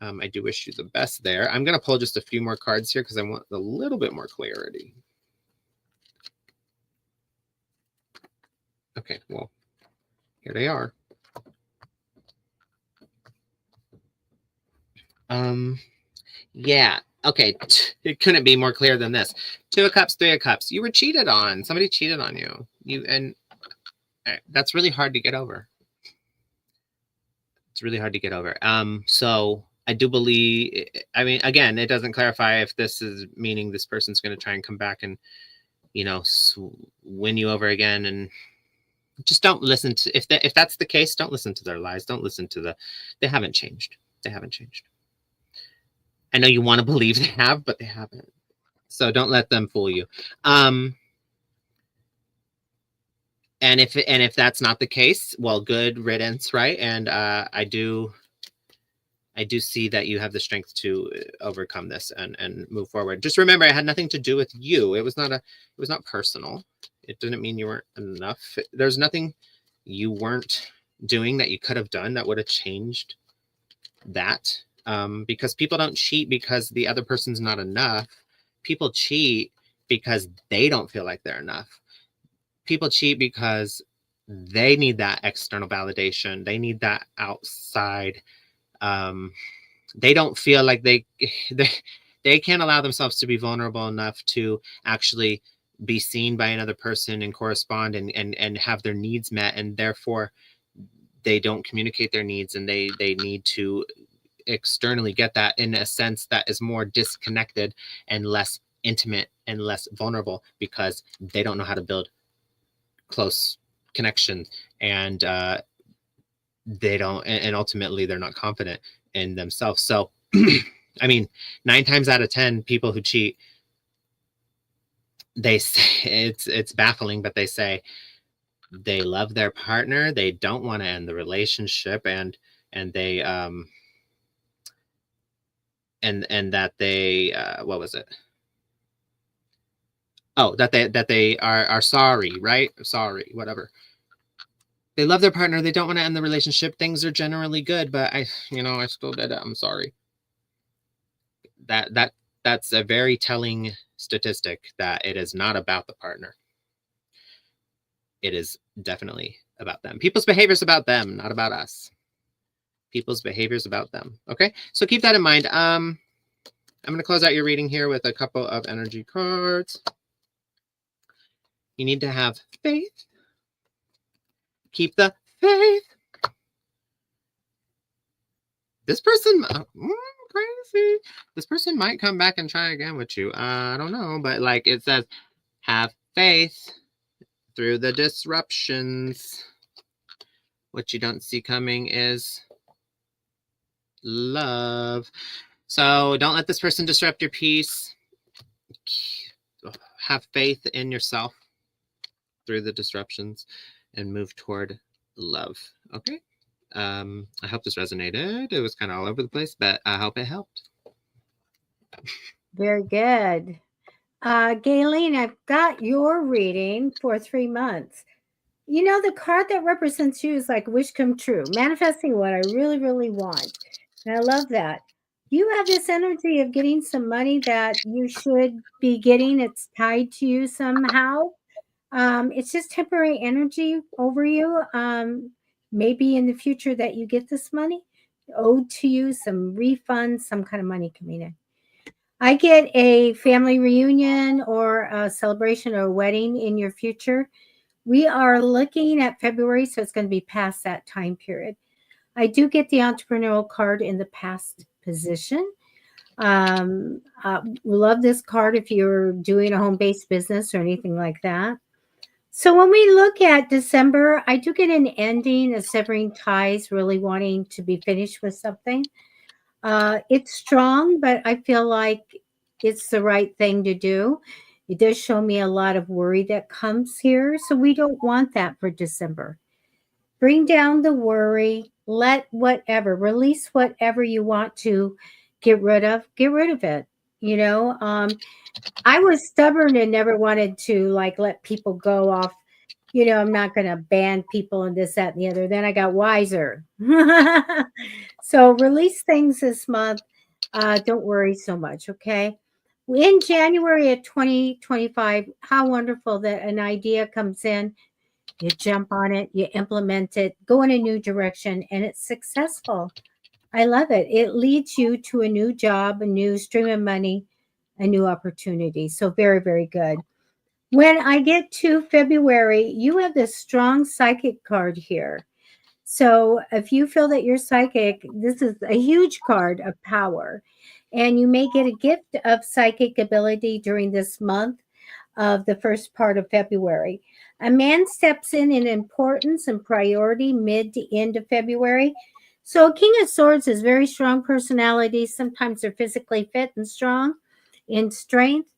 I do wish you the best there. I'm going to pull just a few more cards here because I want a little bit more clarity. Okay, well, here they are. Yeah, okay, it couldn't be more clear than this. 2 of Cups, 3 of Cups. You were cheated on. Somebody cheated on you. And that's really hard to get over. It's really hard to get over. So I do believe, I mean, again, it doesn't clarify if this is meaning this person's going to try and come back and, you know, win you over again. And just don't listen to, if that's the case, don't listen to their lies. Don't listen to they haven't changed. They haven't changed. I know you want to believe they have, but they haven't. So don't let them fool you. And if that's not the case, well, good riddance, right? And I do see that you have the strength to overcome this and move forward. Just remember, it had nothing to do with you. It was not personal. It didn't mean you weren't enough. There's nothing you weren't doing that you could have done that would have changed that. Because people don't cheat because the other person's not enough. People cheat because they don't feel like they're enough. People cheat because they need that external validation. They need that outside. They don't feel like they can't allow themselves to be vulnerable enough to actually be seen by another person and correspond and have their needs met, and therefore they don't communicate their needs, and they need to externally get that in a sense that is more disconnected and less intimate and less vulnerable, because they don't know how to build close connection, and they don't, and ultimately they're not confident in themselves. So I mean, 9 times out of 10 people who cheat, they say, it's baffling, but they say they love their partner, they don't want to end the relationship, and they and that they what was it? Oh, that they are sorry, right? Sorry, whatever. They love their partner, they don't want to end the relationship, things are generally good, but I still did it, I'm sorry. That's a very telling statistic, that it is not about the partner. It is definitely about them. People's behavior is about them, not about us. People's behavior is about them. Okay, so keep that in mind. I'm going to close out your reading here with a couple of energy cards. You need to have faith. Keep the faith. This person, crazy. This person might come back and try again with you. I don't know, but like it says, have faith through the disruptions. What you don't see coming is love. So don't let this person disrupt your peace. Have faith in yourself through the disruptions and move toward love. Okay. I hope this resonated. It was kind of all over the place, but I hope it helped. Very good. Gayleen, I've got your reading for 3 months. You know, the card that represents you is like wish come true, manifesting what I really, really want. And I love that. You have this energy of getting some money that you should be getting. It's tied to you somehow. It's just temporary energy over you. Maybe in the future that you get this money owed to you, some refunds, some kind of money coming in. I get a family reunion or a celebration or a wedding in your future. We are looking at February, so it's going to be past that time period. I do get the entrepreneurial card in the past position. Love this card if you're doing a home-based business or anything like that. So when we look at December, I do get an ending, a severing ties, really wanting to be finished with something. It's strong, but I feel like it's the right thing to do. It does show me a lot of worry that comes here. So we don't want that for December. Bring down the worry. Let whatever, release whatever you want to get rid of it. You know, I was stubborn and never wanted to like let people go off. You know, I'm not going to ban people and this, that, and the other. Then I got wiser. So release things this month. Don't worry so much. Okay. In January of 2025, how wonderful that an idea comes in. You jump on it, you implement it, go in a new direction, and it's successful. I love it. It leads you to a new job, a new stream of money, a new opportunity. So very, very good. When I get to February, you have this strong psychic card here. So if you feel that you're psychic, this is a huge card of power. And you may get a gift of psychic ability during this month of the first part of February. A man steps in importance and priority mid to end of February. So a King of Swords is very strong personality. Sometimes they're physically fit and strong in strength.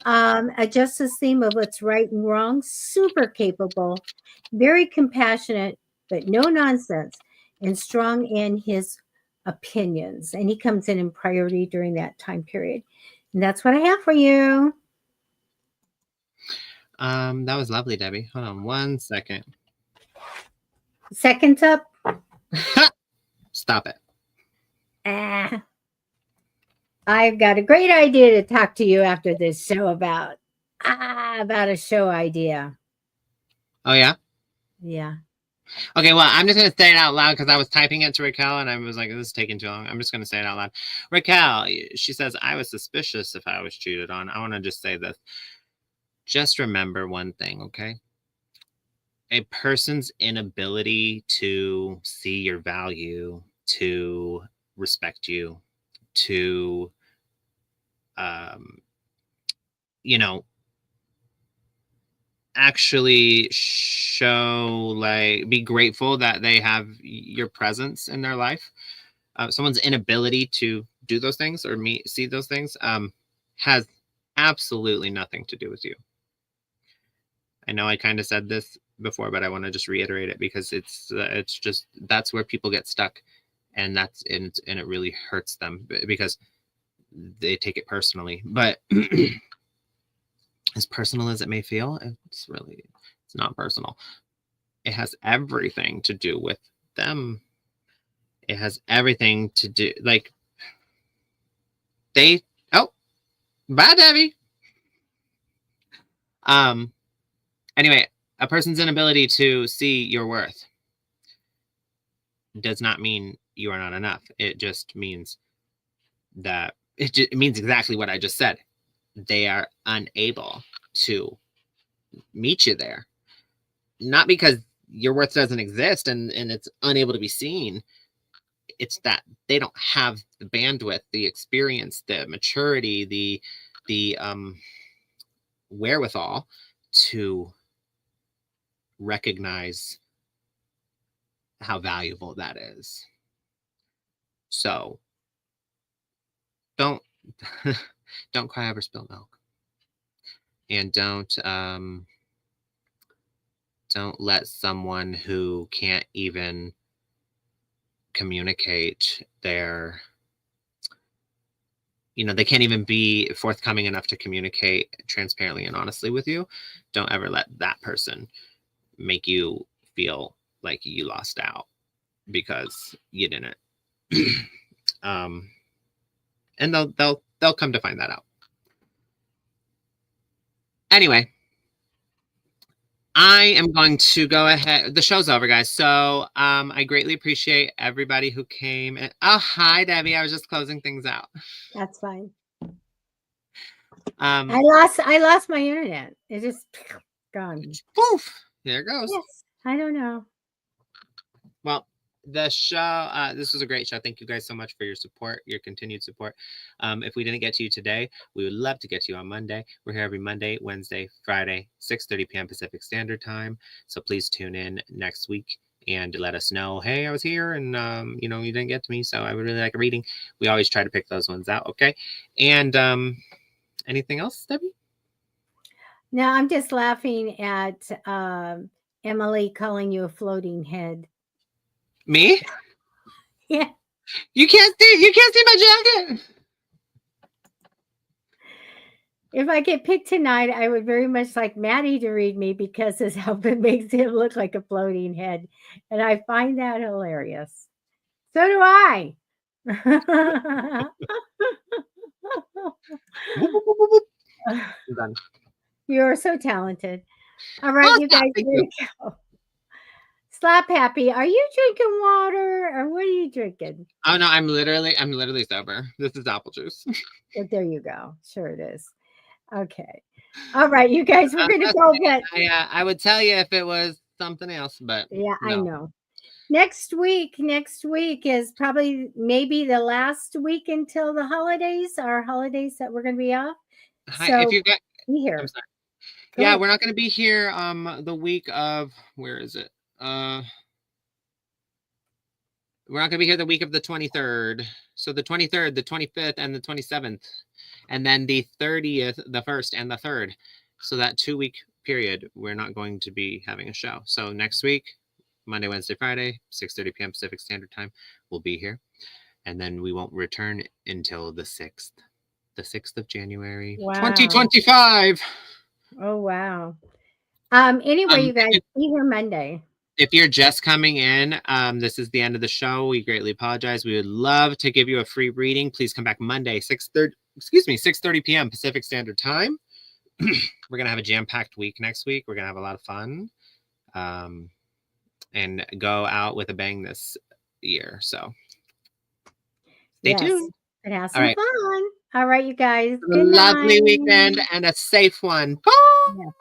A justice theme of what's right and wrong. Super capable, very compassionate, but no nonsense, and strong in his opinions. And he comes in priority during that time period. And that's what I have for you. That was lovely, Debbie. Hold on 1 second. Seconds up. Stop it. I've got a great idea to talk to you after this show about a show idea. Oh, yeah? Yeah. Okay, well, I'm just going to say it out loud because I was typing it to Raquel and I was like, this is taking too long. I'm just going to say it out loud. Raquel, she says, I was suspicious if I was cheated on. I want to just say this. Just remember one thing, okay? A person's inability to see your value, to respect you, to, you know, actually show, like, be grateful that they have your presence in their life. Someone's inability to do those things or see those things has absolutely nothing to do with you. I know I kind of said this before, but I want to just reiterate it because it's just, that's where people get stuck, and it really hurts them because they take it personally. But as personal as it may feel, it's not personal. It has everything to do with them. It has everything to do, like, bye, Debbie. Anyway, a person's inability to see your worth does not mean you are not enough. It just means that it means exactly what I just said. They are unable to meet you there. Not because your worth doesn't exist and it's unable to be seen. It's that they don't have the bandwidth, the experience, the maturity, the wherewithal to recognize how valuable that is. So don't don't cry over spilled milk, and don't let someone who can't even communicate their, they can't even be forthcoming enough to communicate transparently and honestly with you. Don't ever let that person make you feel like you lost out because you didn't. And they'll come to find that out. Anyway, I am going to go ahead. The show's over, guys. So I greatly appreciate everybody who came. Oh, hi, Debbie. I was just closing things out. That's fine. I lost my internet. It just gone. Poof. There it goes. Yes. I don't know. Well, the show, this was a great show. Thank you guys so much for your support, your continued support. If we didn't get to you today, we would love to get to you on Monday. We're here every Monday, Wednesday, Friday, 6:30 p.m. Pacific Standard Time. So please tune in next week and let us know, hey, I was here and, you didn't get to me. So I would really like a reading. We always try to pick those ones out. Okay. And anything else, Debbie? No, I'm just laughing at Emily calling you a floating head. Me? Yeah. You can't see my jacket. If I get picked tonight, I would very much like Matty to read me because his outfit makes him look like a floating head. And I find that hilarious. So do I. You're so talented. All right, you guys, here we go. Slap Happy, are you drinking water or what are you drinking? Oh no, I'm literally sober. This is apple juice. Well, there you go. Sure it is. Okay. All right, you guys, we're gonna go get. I would tell you if it was something else, but yeah, no. I know. Next week is probably maybe the last week until the holidays, our holidays that we're gonna be off. Hi, so if you get, be here. I'm sorry. Yeah, we're not gonna be here the week of, where is it? We're not gonna be here the week of the 23rd. So the 23rd, the 25th, and the 27th. And then the 30th, the 1st, and the 3rd. So that 2-week period, we're not going to be having a show. So next week, Monday, Wednesday, Friday, 6:30 p.m. Pacific Standard Time, we'll be here. And then we won't return until the 6th. The 6th of January, 2025. Oh, wow. Anyway, you guys, be here Monday. If you're just coming in, this is the end of the show. We greatly apologize. We would love to give you a free reading. Please come back Monday, 6:30 p.m. Pacific Standard Time. We're going to have a jam-packed week next week. We're going to have a lot of fun and go out with a bang this year. So stay tuned. It has some fun. All right, you guys. Good lovely weekend and a safe one. Bye. Yeah.